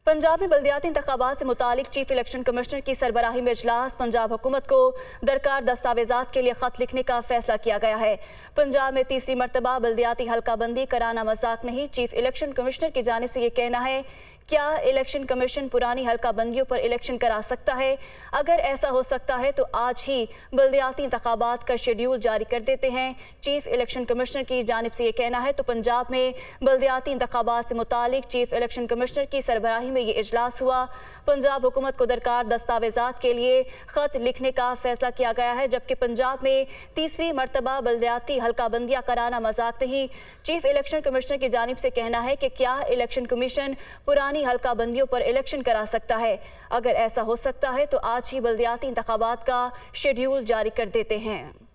पंजाब में बल्दियाती इंतखाबात से मुतालिक चीफ इलेक्शन कमिश्नर की सरबराही में इजलास। पंजाब हुकूमत को दरकार दस्तावेजात के लिए खत लिखने का फैसला किया गया है। पंजाब में तीसरी मरतबा बल्दियाती हल्का बंदी कराना मजाक नहीं। चीफ इलेक्शन कमिश्नर की जानिब से ये कहना है, क्या इलेक्शन कमीशन पुरानी हल्का बंदियों पर इलेक्शन करा सकता है? अगर ऐसा हो सकता है तो आज ही बल्दियाती इंतखाबात का शेड्यूल जारी कर देते हैं। चीफ इलेक्शन कमिश्नर की जानिब से ये कहना है। तो पंजाब में बल्दियाती इंतखाबात से मुतालिक चीफ इलेक्शन कमिश्नर की सरबराही में ये इजलास हुआ। पंजाब हुकूमत को दरकार दस्तावेजात के लिए खत लिखने का फैसला किया गया है, जबकि पंजाब में तीसरी मरतबा बल्दियाती हल्का बंदियाँ कराना मजाक नहीं। चीफ इलेक्शन कमिश्नर की जानिब से कहना है कि क्या इलेक्शन कमीशन पुरानी हल्का बंदियों पर इलेक्शन करा सकता है? अगर ऐसा हो सकता है तो आज ही बल्दियाती इंतखाबात का शेड्यूल जारी कर देते हैं।